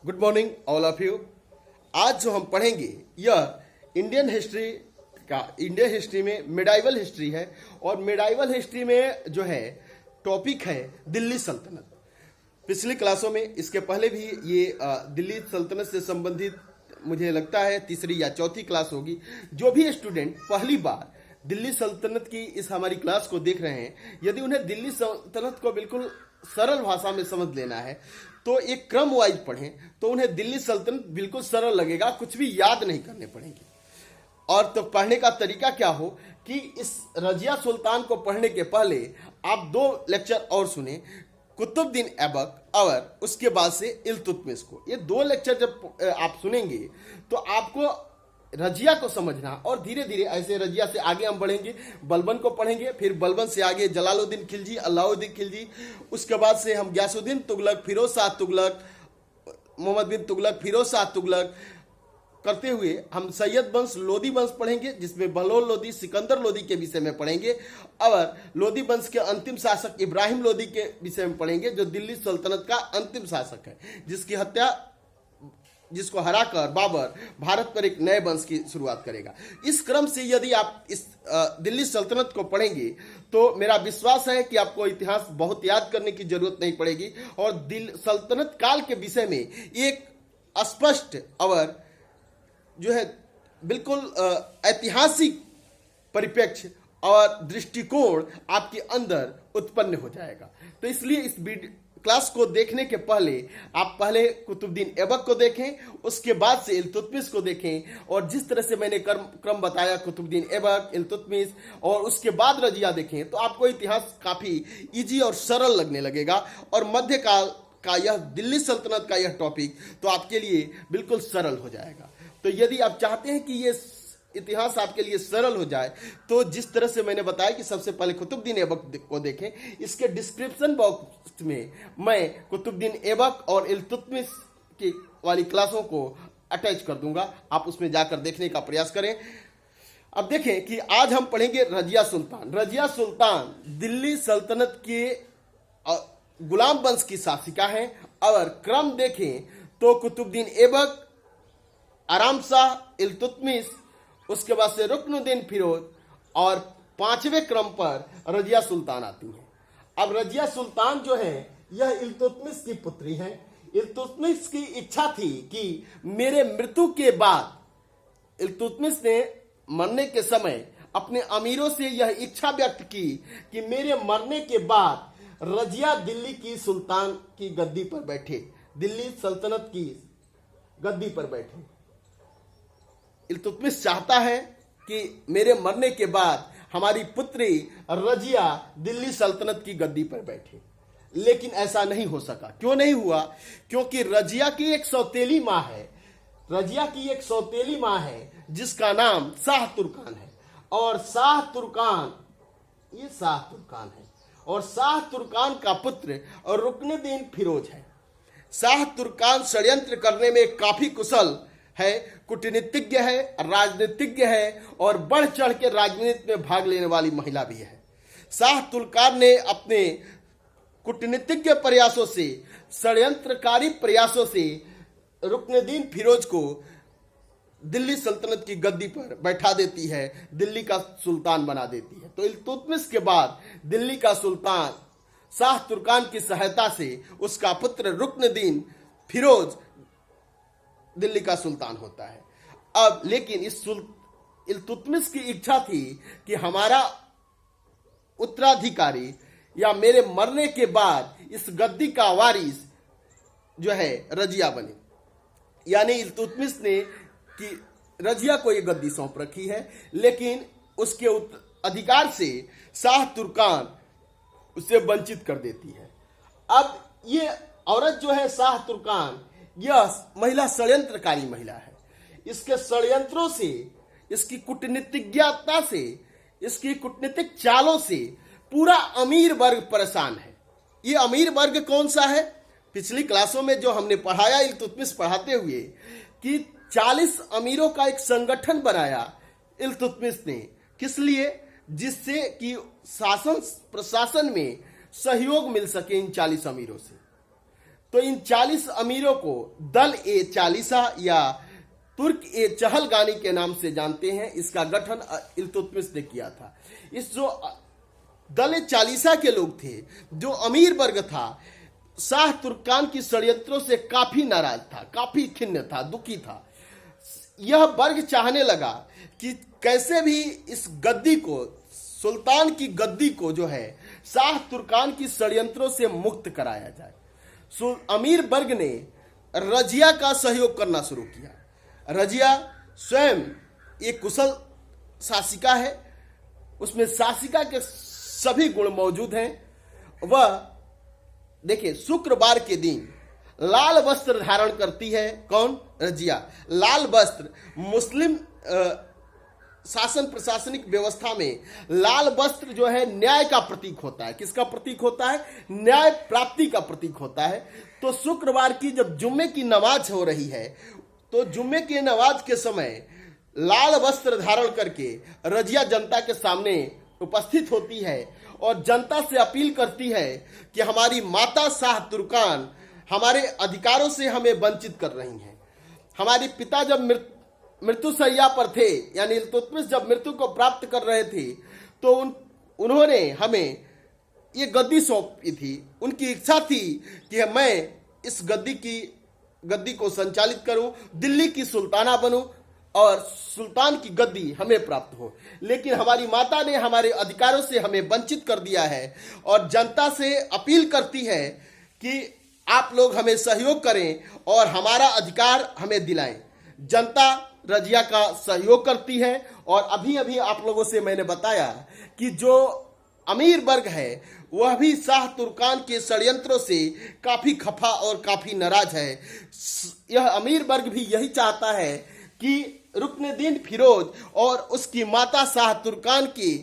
Good morning all of you. आज जो हम पढ़ेंगे यह इंडियन हिस्ट्री में मिडाइवल हिस्ट्री है। और मिडाइवल हिस्ट्री में जो है टॉपिक है दिल्ली सल्तनत। पिछली क्लासों में इसके पहले भी ये दिल्ली सल्तनत से संबंधित मुझे लगता है तीसरी या चौथी क्लास होगी। जो भी स्टूडेंट पहली बार दिल्ली सल्तनत की इस हमारी क्लास को देख रहे हैं, यदि उन्हें दिल्ली सल्तनत को बिल्कुल सरल भाषा में समझ लेना है तो एक क्रम वाइज पढ़ें तो उन्हें दिल्ली सल्तनत बिल्कुल सरल लगेगा, कुछ भी याद नहीं करने पड़ेंगे। और तो पढ़ने का तरीका क्या हो कि इस रजिया सुल्तान को पढ़ने के पहले आप 2 लेक्चर और सुने, कुतुबुद्दीन ऐबक और उसके बाद से इल्तुतमिश को। ये 2 लेक्चर जब आप सुनेंगे तो आपको रजिया को समझना, और धीरे धीरे ऐसे रजिया से आगे हम बढ़ेंगे, बलबन को पढ़ेंगे, फिर बलबन से आगे जलालुद्दीन खिलजी, अलाउद्दीन खिलजी, उसके बाद से हम गयासुद्दीन तुगलक, फिरोज शाह तुगलक, मोहम्मद बिन तुगलक, फिरोज शाह तुगलक करते हुए हम सैयद वंश, लोदी वंश पढ़ेंगे, जिसमें बहलोल लोदी, सिकंदर लोदी के विषय में पढ़ेंगे। और लोदी वंश के अंतिम शासक इब्राहिम लोदी के विषय में पढ़ेंगे, जो दिल्ली सल्तनत का अंतिम शासक है, जिसको हराकर बाबर भारत पर एक नए वंश की शुरुआत करेगा। इस क्रम से यदि आप इस दिल्ली सल्तनत को पढ़ेंगे तो मेरा विश्वास है कि आपको इतिहास बहुत याद करने की जरूरत नहीं पड़ेगी, और दिल्ली सल्तनत काल के विषय में एक स्पष्ट और जो है बिल्कुल ऐतिहासिक परिप्रेक्ष्य और दृष्टिकोण आपके अंदर उत्पन्न हो जाएगा। तो इसलिए इस क्लास को देखने के पहले आप पहले कुतुबुद्दीन ऐबक को देखें, उसके बाद से इल्तुतमिश को देखें। और जिस तरह से मैंने क्रम बताया, कुतुबुद्दीन ऐबक, इल्तुतमिश और उसके बाद रजिया देखें, तो आपको इतिहास काफ़ी इजी और सरल लगने लगेगा। और मध्यकाल का यह दिल्ली सल्तनत का यह टॉपिक तो आपके लिए बिल्कुल सरल हो जाएगा। तो यदि आप चाहते हैं कि ये इतिहास आपके लिए सरल हो जाए तो जिस तरह से मैंने बताया कि सबसे पहले कुतुबुद्दीन ऐबक को देखें, इसके डिस्क्रिप्शन बॉक्स में मैं कुतुबुद्दीन ऐबक और इल्तुतमिश की वाली क्लासों को अटैच कर दूंगा, आप उसमें जाकर देखने का प्रयास करें। अब देखें कि आज हम पढ़ेंगे रजिया सुल्तान। रजिया सुल्तान दिल्ली सल्तनत के गुलाम वंश की शासिका है। और क्रम देखें तो कुतुबुद्दीन ऐबक, आराम शाह, इल्तुतमिश, उसके बाद से रुकनुद्दीन फिरोज, और 5वें क्रम पर रजिया सुल्तान आती है। अब रजिया सुल्तान जो है यह इल्तुतमिश की पुत्री है। इल्तुतमिश की इच्छा थी कि मेरे मृत्यु के बाद, इल्तुतमिश ने मरने के समय अपने अमीरों से यह इच्छा व्यक्त की कि मेरे मरने के बाद रजिया दिल्ली की सुल्तान की गद्दी पर बैठे, दिल्ली सल्तनत की गद्दी पर बैठे। इल्तुतमिश चाहता है कि मेरे मरने के बाद हमारी पुत्री रजिया दिल्ली सल्तनत की गद्दी पर बैठे, लेकिन ऐसा नहीं हो सका। क्यों नहीं हुआ? क्योंकि रजिया की एक सौतेली माँ है। रजिया की एक सौतेली माँ है जिसका नाम शाह तुर्कान है। और शाह तुर्कान, ये शाह तुर्कान है, और शाह तुर्कान का पुत्र और रुकनुद्दीन फिरोज है। शाह तुर्कान षड्यंत्र करने में काफी कुशल है, कूटनीतिज्ञ है, राजनीतिज्ञ है, और बढ़ चढ़ के राजनीति में भाग लेने वाली महिला भी है। शाह तुर्कान ने अपने कूटनीतिज्ञ प्रयासों से, षड्यंत्रकारी प्रयासों से रुकनुद्दीन फिरोज को दिल्ली सल्तनत की गद्दी पर बैठा देती है, दिल्ली का सुल्तान बना देती है। तो इल्तुतमिश के बाद दिल्ली का सुल्तान शाह तुर्कान की सहायता से उसका पुत्र रुकनुद्दीन फिरोज दिल्ली का सुल्तान होता है। अब लेकिन इस इल्तुतमिश की इच्छा थी कि हमारा उत्तराधिकारी या मेरे मरने के बाद इस गद्दी का वारिस जो है रजिया बने। यानी इल्तुतमिश ने कि रजिया को ये गद्दी सौंप रखी है, लेकिन उसके अधिकार से शाह तुर्कान उसे वंचित कर देती है। अब ये औरत जो है शाह तुर्कान, यह महिला षड्यंत्रकारी महिला है। इसके षड्यंत्रों से, इसकी कूटनीतिज्ञता से, इसकी कूटनीतिक चालों से पूरा अमीर वर्ग परेशान है। ये अमीर वर्ग कौन सा है? पिछली क्लासों में जो हमने पढ़ाया, इल्तुतमिश पढ़ाते हुए, कि 40 अमीरों का एक संगठन बनाया इल्तुतमिश ने। किस लिए? जिससे कि शासन प्रशासन में सहयोग मिल सके इन 40 अमीरों से। तो इन 40 अमीरों को दल ए चालीसा या तुर्क ए चहलगानी के नाम से जानते हैं। इसका गठन इल्तुतमिश ने किया था। इस जो दल ए चालीसा के लोग थे, जो अमीर वर्ग था, शाह तुर्कान की षड्यंत्रों से काफी नाराज था, काफी खिन्न था, दुखी था। यह वर्ग चाहने लगा कि कैसे भी इस गद्दी को, सुल्तान की गद्दी को जो है शाह तुर्कान की षड्यंत्रों से मुक्त कराया जाए। अमीर वर्ग ने रजिया का सहयोग करना शुरू किया। रजिया स्वयं एक कुशल शासिका है, उसमें शासिका के सभी गुण मौजूद हैं। वह देखिए, शुक्रवार के दिन लाल वस्त्र धारण करती है। कौन? रजिया। लाल वस्त्र मुस्लिम शासन प्रशासनिक व्यवस्था में लाल वस्त्र जो है न्याय का प्रतीक होता है। किसका प्रतीक होता है? न्याय प्राप्ति का प्रतीक होता है। तो शुक्रवार की जब जुम्मे की नमाज हो रही है, तो जुम्मे की नमाज के समय लाल वस्त्र धारण करके रजिया जनता के सामने उपस्थित होती है और जनता से अपील करती है कि हमारी माता शाह तुर्कान हमारे अधिकारों से हमें वंचित कर रही हैं। हमारे पिता जब मृत्युशैया पर थे, यानी इल्तुतमिश जब मृत्यु को प्राप्त कर रहे थे, तो उन्होंने हमें ये गद्दी सौंपी थी। उनकी इच्छा थी कि मैं इस गद्दी को संचालित करूं, दिल्ली की सुल्ताना बनूं और सुल्तान की गद्दी हमें प्राप्त हो। लेकिन हमारी माता ने हमारे अधिकारों से हमें वंचित कर दिया है और जनता से अपील करती है कि आप लोग हमें सहयोग करें और हमारा अधिकार हमें दिलाएं। जनता रजिया का सहयोग करती है और अभी अभी आप लोगों से मैंने बताया कि जो अमीर वर्ग है वह भी शाह तुर्कान के षड्यंत्रों से काफी खफा और काफी नाराज है। यह अमीर वर्ग भी यही चाहता है कि रुकनुद्दीन फिरोज और उसकी माता शाह तुर्कान के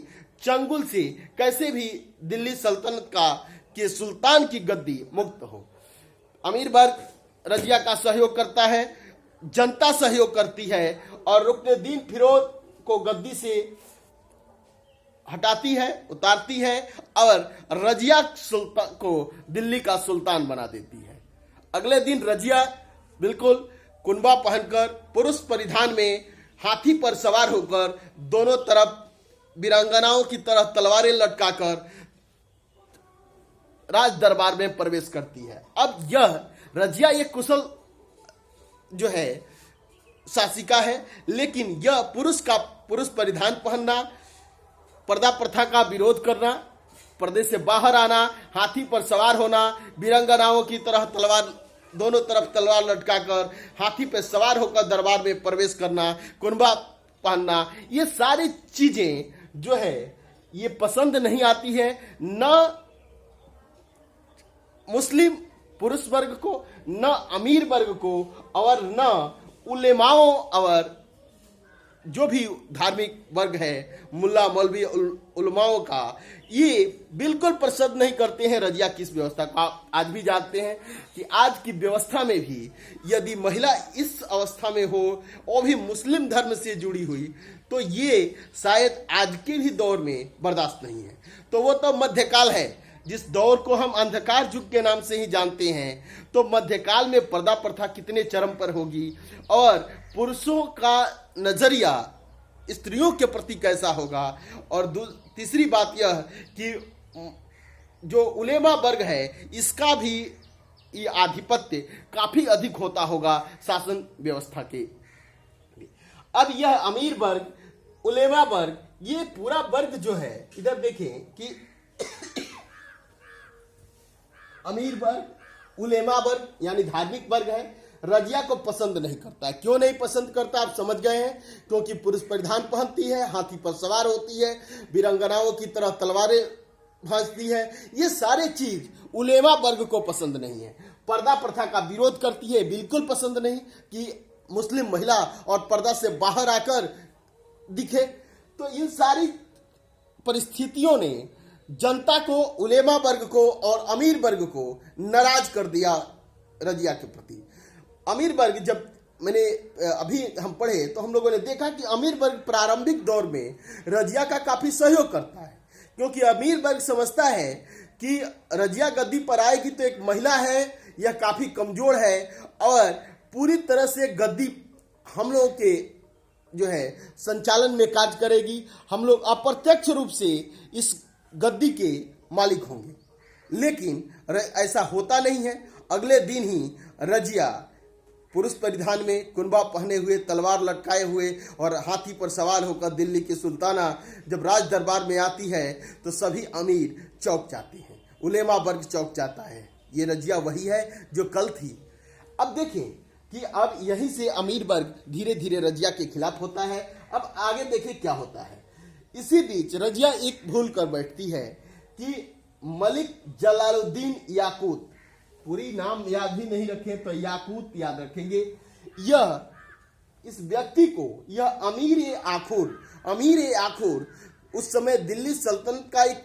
चंगुल से कैसे भी दिल्ली सल्तनत के सुल्तान की गद्दी मुक्त हो। अमीर वर्ग रजिया का सहयोग करता है, जनता सहयोग करती है और रुकनुद्दीन फिरोज को गद्दी से हटाती है, उतारती है और रजिया सुल्तान को दिल्ली का सुल्तान बना देती है। अगले दिन रजिया बिल्कुल कुनबा पहनकर, पुरुष परिधान में, हाथी पर सवार होकर, दोनों तरफ वीरांगनाओं की तरह तलवारें लटकाकर राज दरबार में प्रवेश करती है। अब यह रजिया एक कुशल जो है शासिका है, लेकिन यह पुरुष परिधान पहनना, पर्दा प्रथा का विरोध करना, पर्दे से बाहर आना, हाथी पर सवार होना, वीरांगनाओं की तरह दोनों तरफ तलवार लटकाकर हाथी पर सवार होकर दरबार में प्रवेश करना, कुनबा पहनना, ये सारी चीजें जो है ये पसंद नहीं आती है, न मुस्लिम पुरुष वर्ग को, न अमीर वर्ग को और न उलेमाओं और जो भी धार्मिक वर्ग है, मुल्ला मौलवी उलमाओं का, ये बिल्कुल पसंद नहीं करते हैं रजिया की इस व्यवस्था का। आज भी जानते हैं कि आज की व्यवस्था में भी यदि महिला इस अवस्था में हो और भी मुस्लिम धर्म से जुड़ी हुई, तो ये शायद आज के भी दौर में बर्दाश्त नहीं है। तो वो तो मध्यकाल है, जिस दौर को हम अंधकार युग के नाम से ही जानते हैं। तो मध्यकाल में पर्दा प्रथा कितने चरम पर होगी और पुरुषों का नजरिया स्त्रियों के प्रति कैसा होगा। और तीसरी बात यह कि जो उलेमा वर्ग है इसका भी ये आधिपत्य काफी अधिक होता होगा शासन व्यवस्था के। अब यह अमीर वर्ग, उलेमा वर्ग, ये पूरा वर्ग जो है, इधर देखें कि अमीर वर्ग, उलेमा वर्ग यानी धार्मिक वर्ग है, रजिया को पसंद नहीं करता है। क्यों नहीं पसंद करता आप समझ गए हैं, क्योंकि पुरुष परिधान पहनती है, हाथी पर सवार होती है, वीरांगनाओं की तरह तलवारें भांजती है। ये सारे चीज उलेमा वर्ग को पसंद नहीं है। पर्दा प्रथा का विरोध करती है, बिल्कुल पसंद नहीं कि मुस्लिम महिला और पर्दा से बाहर आकर दिखे। तो इन सारी परिस्थितियों ने जनता को, उलेमा वर्ग को और अमीर वर्ग को नाराज कर दिया रजिया के प्रति। अमीर वर्ग, जब मैंने अभी हम पढ़े तो हम लोगों ने देखा कि अमीर वर्ग प्रारंभिक दौर में रजिया का काफी सहयोग करता है, क्योंकि अमीर वर्ग समझता है कि रजिया गद्दी पर आएगी तो एक महिला है, यह काफी कमजोर है और पूरी तरह से गद्दी हम लोगों के जो है संचालन में कार्य करेगी। हम लोग अप्रत्यक्ष रूप से इस गद्दी के मालिक होंगे, लेकिन ऐसा होता नहीं है। अगले दिन ही रजिया पुरुष परिधान में, कुनबा पहने हुए, तलवार लटकाए हुए और हाथी पर सवार होकर दिल्ली की सुल्ताना जब राज दरबार में आती है तो सभी अमीर चौंक जाते हैं, उलेमा वर्ग चौंक जाता है। ये रजिया वही है जो कल थी। अब देखें कि अब यहीं से अमीर वर्ग धीरे धीरे रजिया के खिलाफ होता है। अब आगे देखें क्या होता है। इसी बीच रजिया एक भूल कर बैठती है कि मलिक जलालुद्दीन याकूत, पूरी नाम याद भी नहीं रखे तो याकूत याद रखेंगे, यह इस व्यक्ति को, यह अमीर आखुर उस समय दिल्ली सल्तनत का एक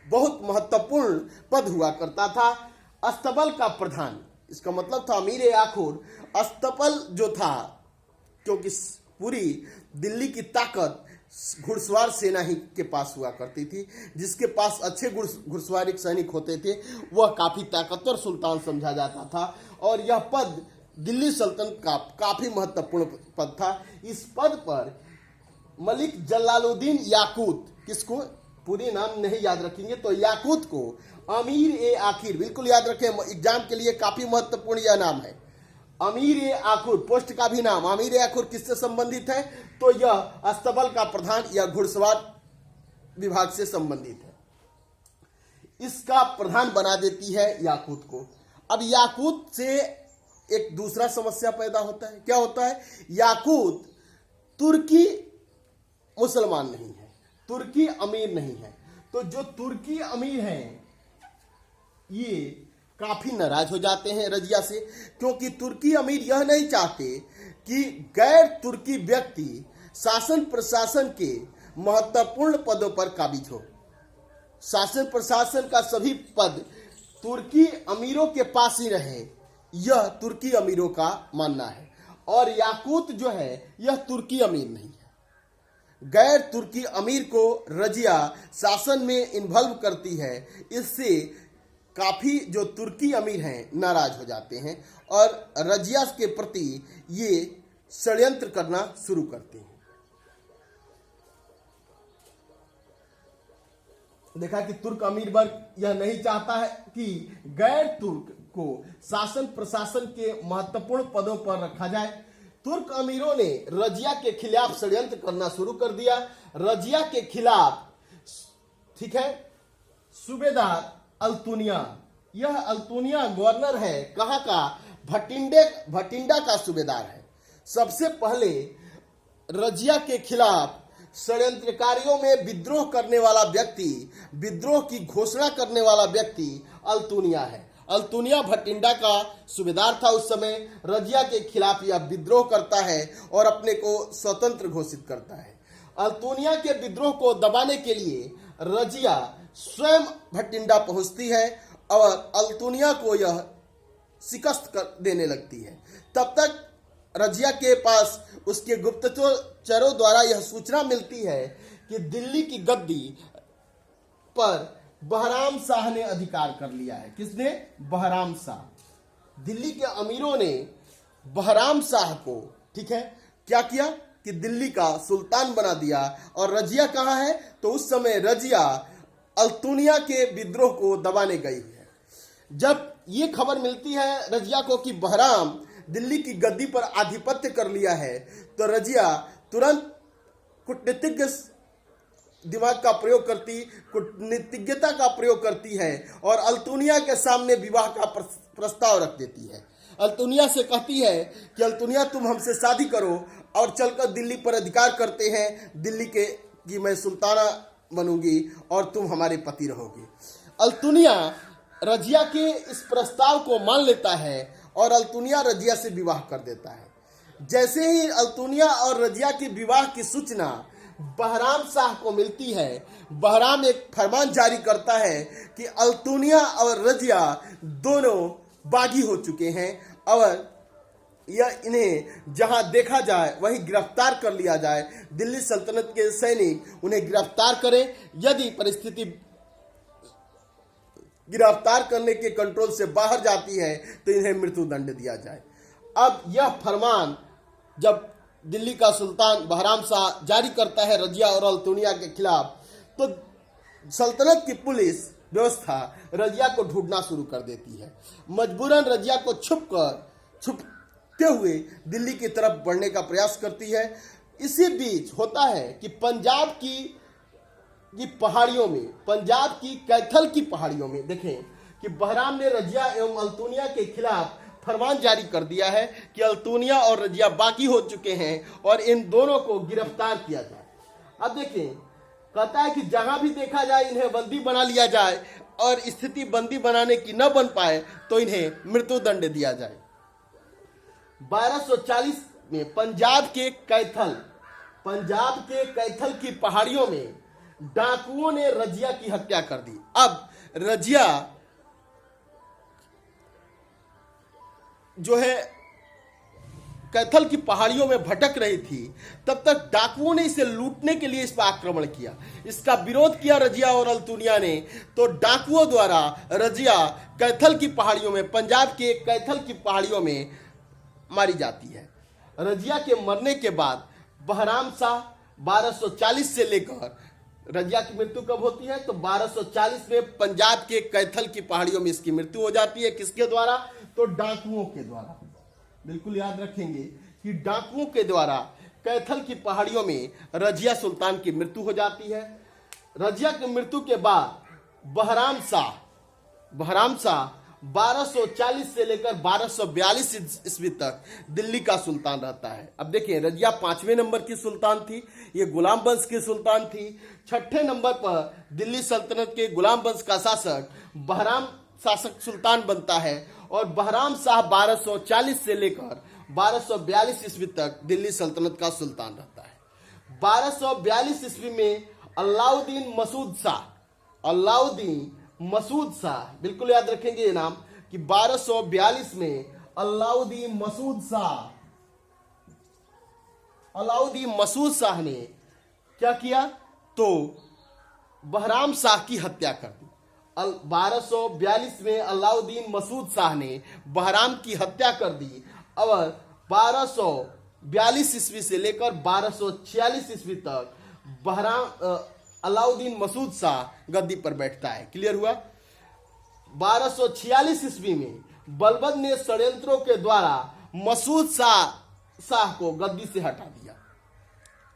बहुत महत्वपूर्ण पद हुआ करता था, अस्तबल का प्रधान। इसका मतलब था अमीर आखुर अस्तबल जो था, क्योंकि पूरी दिल्ली की ताकत घुड़सवार सेना ही के पास हुआ करती थी। जिसके पास अच्छे घुड़सवारिक सैनिक होते थे वह काफी ताकतवर सुल्तान समझा जाता था और यह पद दिल्ली सल्तनत का काफी महत्वपूर्ण पद था। इस पद पर मलिक जलालुद्दीन याकूत, किसको पूरी नाम नहीं याद रखेंगे तो याकूत को अमीर आखिर, बिल्कुल याद रखें, एग्जाम के लिए काफी महत्वपूर्ण यह नाम है। अमीर आखुर, पोस्ट का भी नाम अमीर आखुर किससे संबंधित है तो यह अस्तबल का प्रधान या घुड़सवार विभाग से संबंधित है। इसका प्रधान बना देती है याकूत को। अब याकूत से एक दूसरा समस्या पैदा होता है। क्या होता है? याकूत तुर्की मुसलमान नहीं है, तुर्की अमीर नहीं है। तो जो तुर्की अमीर हैं ये काफी नाराज हो जाते हैं रजिया से, क्योंकि तुर्की अमीर यह नहीं चाहते कि गैर तुर्की व्यक्ति शासन प्रशासन के महत्वपूर्ण पदों पर काबिज हो। शासन प्रशासन का सभी पद तुर्की अमीरों के पास ही रहे, यह तुर्की अमीरों का मानना है। और याकूत जो है यह तुर्की अमीर नहीं है। गैर तुर्की अमीर को रजिया शासन में इन्वॉल्व करती है, इससे काफी जो तुर्की अमीर हैं नाराज हो जाते हैं और रजिया के प्रति ये षड्यंत्र करना शुरू करते हैं। देखा कि तुर्क अमीर वर्ग यह नहीं चाहता है कि गैर तुर्क को शासन प्रशासन के महत्वपूर्ण पदों पर रखा जाए। तुर्क अमीरों ने रजिया के खिलाफ षड्यंत्र करना शुरू कर दिया। रजिया के खिलाफ, ठीक है, सूबेदार अल्तुनिया, यह अल्तुनिया गवर्नर है, कहाँ का? भटिंडा का सूबेदार है। सबसे पहले रजिया के खिलाफ षड्यंत्रकारियों में विद्रोह करने वाला व्यक्ति, विद्रोह की घोषणा करने वाला व्यक्ति अल्तुनिया है। अल्तुनिया भटिंडा का सूबेदार था उस समय। रजिया के खिलाफ यह विद्रोह करता है और अपने को स्वतंत्र घोषित करता है। अल्तुनिया के विद्रोह को दबाने के लिए रजिया स्वयं भटिंडा पहुंचती है और अल्तुनिया को यह शिकस्त कर देने लगती है। तब तक रजिया के पास उसके गुप्तचरों द्वारा यह सूचना मिलती है कि दिल्ली की गद्दी पर बहराम शाह ने अधिकार कर लिया है। किसने? बहराम शाह। दिल्ली के अमीरों ने बहराम शाह को, ठीक है, क्या किया कि दिल्ली का सुल्तान बना दिया। और रजिया कहाँ है? तो उस समय रजिया अल्तुनिया के विद्रोह को दबाने गई है। जब ये खबर मिलती है रजिया को कि बहराम दिल्ली की गद्दी पर आधिपत्य कर लिया है, तो रजिया तुरंत कूटनीतिज्ञ दिमाग का प्रयोग करती, कूटनीतिज्ञता का प्रयोग करती है और अल्तुनिया के सामने विवाह का प्रस्ताव रख देती है। अल्तुनिया से कहती है कि अल्तुनिया तुम हमसे शादी करो और चलकर दिल्ली पर अधिकार करते हैं, दिल्ली के कि मैं सुल्ताना बनूंगी और तुम हमारे पति रहोगे। अल्तुनिया रजिया के इस प्रस्ताव को मान लेता है और अल्तुनिया रजिया से विवाह कर देता है। जैसे ही अल्तुनिया और रजिया के विवाह की सूचना बहराम शाह को मिलती है, बहराम एक फरमान जारी करता है कि अल्तुनिया और रजिया दोनों बागी हो चुके हैं और यह इन्हें जहां देखा जाए वहीं गिरफ्तार कर लिया जाए। दिल्ली सल्तनत के सैनिक उन्हें गिरफ्तार करें। यदि परिस्थिति गिरफ्तार करने के कंट्रोल से बाहर जाती है तो इन्हें मृत्युदंड दिया जाए। अब यह फरमान जब दिल्ली का सुल्तान बहराम शाह जारी करता है रजिया और अल्तुनिया के खिलाफ, तो सल्तनत की पुलिस व्यवस्था रजिया को ढूंढना शुरू कर देती है। मजबूरन रजिया को छुपते हुए दिल्ली की तरफ बढ़ने का प्रयास करती है। इसी बीच होता है कि पंजाब की पहाड़ियों में, पंजाब की कैथल की पहाड़ियों में देखें कि बहराम ने रजिया एवं अल्तुनिया के खिलाफ फरमान जारी कर दिया है कि अल्तुनिया और रजिया बाकी हो चुके हैं और इन दोनों को गिरफ्तार किया जाए। अब देखें, कहता है कि जहां भी देखा जाए इन्हें बंदी बना लिया जाए और स्थिति बंदी बनाने की न बन पाए तो इन्हें मृत्युदंड दिया जाए। 1240 में पंजाब के कैथल की पहाड़ियों में डाकुओं ने रजिया की हत्या कर दी। अब रजिया जो है कैथल की पहाड़ियों में भटक रही थी, तब तक डाकुओं ने इसे लूटने के लिए इस पर आक्रमण किया। इसका विरोध किया रजिया और अल्तुनिया ने, तो डाकुओं द्वारा रजिया कैथल की पहाड़ियों में, पंजाब के कैथल की पहाड़ियों में मारी जाती है। रजिया के मरने के बाद बहराम शाह 1240 से लेकर, रजिया की मृत्यु कब होती है तो 1240 में पंजाब के कैथल की पहाड़ियों में इसकी मृत्यु हो जाती है। किसके द्वारा? तो डाकुओं के द्वारा। बिल्कुल याद रखेंगे कि डाकुओं के द्वारा कैथल की पहाड़ियों में रजिया सुल्तान की मृत्यु हो जाती है। रजिया की मृत्यु के बाद बहराम शाह 1240 से लेकर 1242 ईस्वी तक दिल्ली का सुल्तान रहता है। अब देखिए, रजिया 5वें नंबर की सुल्तान थी, ये गुलाम वंश की सुल्तान थी। 6ठे नंबर पर दिल्ली सल्तनत के गुलाम वंश का शासक बहराम शासक सुल्तान बनता है और बहराम शाह 1240 से लेकर 1242 ईस्वी तक दिल्ली सल्तनत का सुल्तान रहता है। 1242 ईस्वी में अलाउद्दीन मसूद शाह, बिल्कुल याद रखेंगे ये नाम, कि 1242 में अलाउद्दीन मसूद शाह ने क्या किया तो बहराम शाह की हत्या कर दी। 1242 में अलाउद्दीन मसूद शाह ने बहराम की हत्या कर दी और 1242 ईस्वी से लेकर 1246 ईस्वी तक अलाउद्दीन मसूद शाह गद्दी पर बैठता है। क्लियर हुआ? 1246 ईस्वी में बलबन ने षड्यंत्रों के द्वारा मसूद शाह को गद्दी से हटा दिया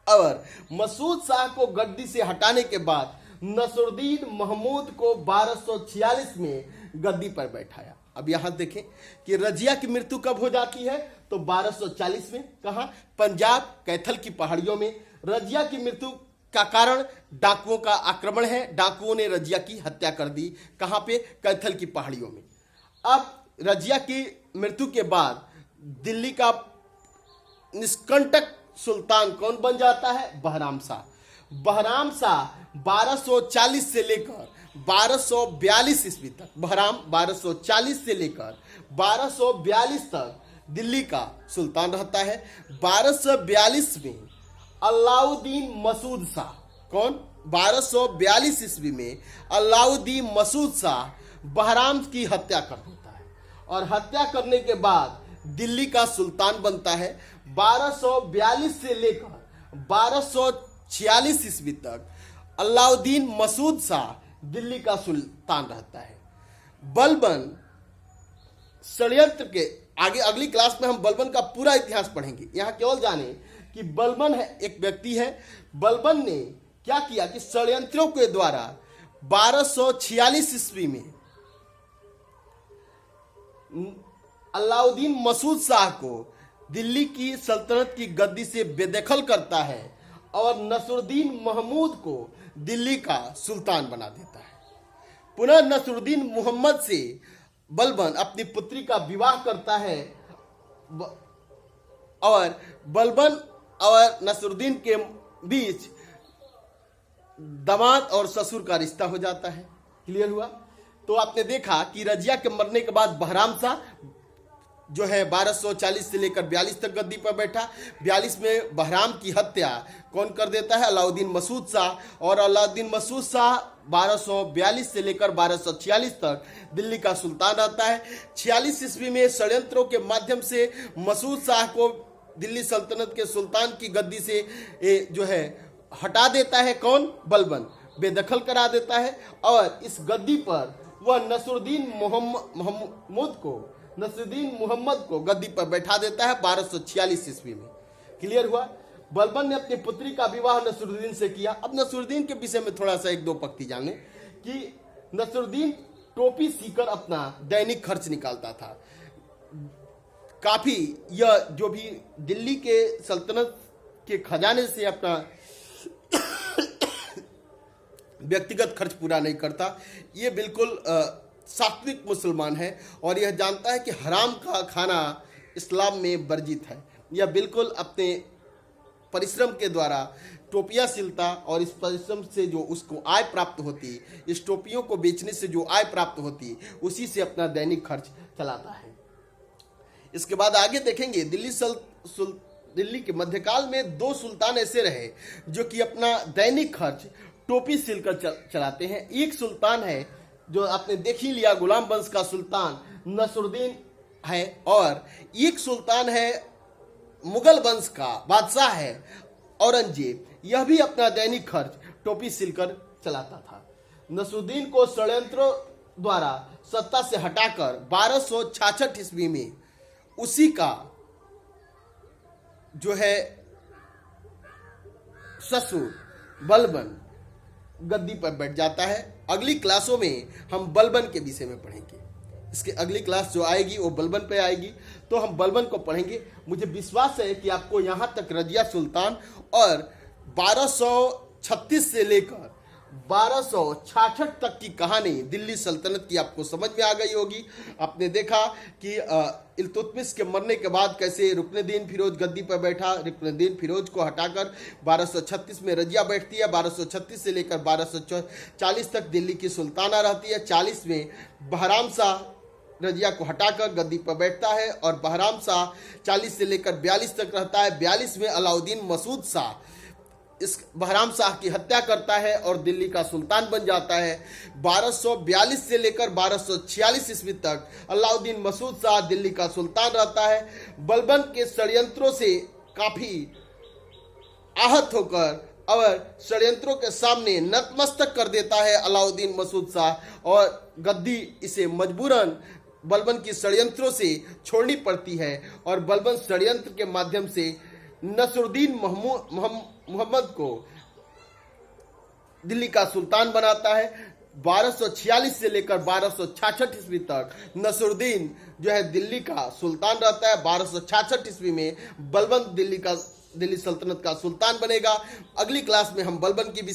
और मसूद शाह को गद्दी से हटाने के बाद नसरुद्दीन महमूद को 1246 में गद्दी पर बैठाया। अब यहां देखें कि रजिया की मृत्यु कब हो जाती है तो 1240 में। कहां? पंजाब कैथल की पहाड़ियों में। रजिया की मृत्यु का कारण डाकुओं का आक्रमण है। डाकुओं ने रजिया की हत्या कर दी। कहां पे? कैथल की पहाड़ियों में। अब रजिया की मृत्यु के बाद दिल्ली का निष्कंटक सुल्तान कौन बन जाता है? बहराम शाह। बहराम शाह 1240 से लेकर 1242 ईस्वी तक, बहराम 1240 से लेकर 1242 तक दिल्ली का सुल्तान रहता है। 1242 में अलाउद्दीन मसूद शाह, कौन? 1242 ईस्वी में अलाउद्दीन मसूद शाह बहराम की हत्या कर देता है और हत्या करने के बाद दिल्ली का सुल्तान बनता है। 1242 से लेकर 1246 ईस्वी तक अलाउद्दीन मसूद शाह दिल्ली का सुल्तान रहता है। बलबन षड्यंत्र के आगे अगली क्लास में हम बलबन का पूरा इतिहास पढ़ेंगे। यहां केवल जाने कि बलबन है एक व्यक्ति है। बलबन ने क्या किया कि षड्यंत्रों के द्वारा 1246 ईस्वी में अलाउद्दीन मसूद शाह को दिल्ली की सल्तनत की गद्दी से बेदखल करता है और नसरुद्दीन महमूद को दिल्ली का सुल्तान बना देता है। पुनः नसरुद्दीन मोहम्मद से बलबन अपनी पुत्री का विवाह करता है और बलबन और नसरुद्दीन के बीच दामाद और ससुर का रिश्ता हो जाता है। क्लियर हुआ? तो आपने देखा कि रजिया के मरने के बाद बहराम शाह जो है 1240 से लेकर 42 तक गद्दी पर बैठा। 42 में बहराम की हत्या कौन कर देता है? अलाउद्दीन मसूद शाह। और अलाउद्दीन मसूद शाह 1242 से लेकर 1246 तक दिल्ली का सुल्तान रहता है। 46 ईस्वी में षड्यंत्रों के माध्यम से मसूद शाह को दिल्ली सल्तनत के सुल्तान की गद्दी से जो है हटा देता है। कौन? बलबन बेदखल करा देता है और इस गद्दी पर वह नसरुद्दीन मोहम्मद को गद्दी पर बैठा देता है 1246 ईस्वी में। क्लियर हुआ? बलबन ने अपनी पुत्री का विवाह नसरुद्दीन से किया। अब नसरुद्दीन के विषय में थोड़ा सा एक दो पंक्ति जाने कि नसरुद्दीन टोपी सीकर अपना दैनिक खर्च निकालता था। काफी यह जो भी दिल्ली के सल्तनत के खजाने से अपना व्यक्तिगत खर्च पूरा नहीं करता। ये बिल्कुल सात्विक मुसलमान है और यह जानता है कि हराम का खाना इस्लाम में वर्जित है। यह बिल्कुल अपने परिश्रम के द्वारा टोपियाँ सिलता और इस परिश्रम से जो उसको आय प्राप्त होती, इस टोपियों को बेचने से जो आय प्राप्त होती, उसी से अपना दैनिक खर्च चलाता है। इसके बाद आगे देखेंगे दिल्ली के मध्यकाल में दो सुल्तान ऐसे रहे जो कि अपना दैनिक खर्च टोपी सिलकर चलाते हैं। एक सुल्तान है जो आपने देख ही लिया, गुलाम वंश का सुल्तान नसरुद्दीन है, और एक सुल्तान है मुगल वंश का बादशाह है औरंगजेब। यह भी अपना दैनिक खर्च टोपी सिलकर चलाता था। नसरुद्दीन को षड्यंत्रों द्वारा सत्ता से हटाकर 1266 ईस्वी में उसी का जो है ससुर बलबन गद्दी पर बैठ जाता है। अगली क्लासों में हम बलबन के विषय में पढ़ेंगे। इसके अगली क्लास जो आएगी वो बलबन पे आएगी, तो हम बलबन को पढ़ेंगे। मुझे विश्वास है कि आपको यहाँ तक रजिया सुल्तान और 1236 से लेकर 1266 तक की कहानी दिल्ली सल्तनत की आपको समझ में आ गई होगी। आपने देखा कि इल्तुतमिश के मरने के बाद कैसे रुकनुद्दीन फिरोज गद्दी पर बैठा। रुकनुद्दीन फिरोज को हटाकर 1236 में रजिया बैठती है। 1236 से लेकर 1240 तक दिल्ली की सुल्ताना रहती है। 40 में बहराम शाह रजिया को हटाकर गद्दी पर बैठता है और बहराम शाह 40 से लेकर 42 तक रहता है। 42 में अलाउद्दीन मसूद शाह इस बहराम शाह की हत्या करता है और दिल्ली का सुल्तान बन जाता है। 1242 से लेकर 1246 ईस्वी तक अलाउद्दीन मसूद शाह दिल्ली का सुल्तान रहता है। बलबन के षड्यंत्रों से काफी आहत होकर और षड्यंत्रों के सामने नतमस्तक कर देता है अलाउद्दीन मसूद शाह और गद्दी इसे मजबूरन बलबन की षड्यंत्रों से छोड़नी पड़ती है और बलबन षड्यंत्र के माध्यम से नसरुद्दीन मोहम्मद को दिल्ली का सुल्तान बनाता है। 1246 से लेकर 1266 ईस्वी तक नसरुद्दीन जो है दिल्ली का सुल्तान रहता है। 1266 ईस्वी में बलबन दिल्ली सल्तनत का सुल्तान बनेगा। अगली क्लास में हम बलबन की विषय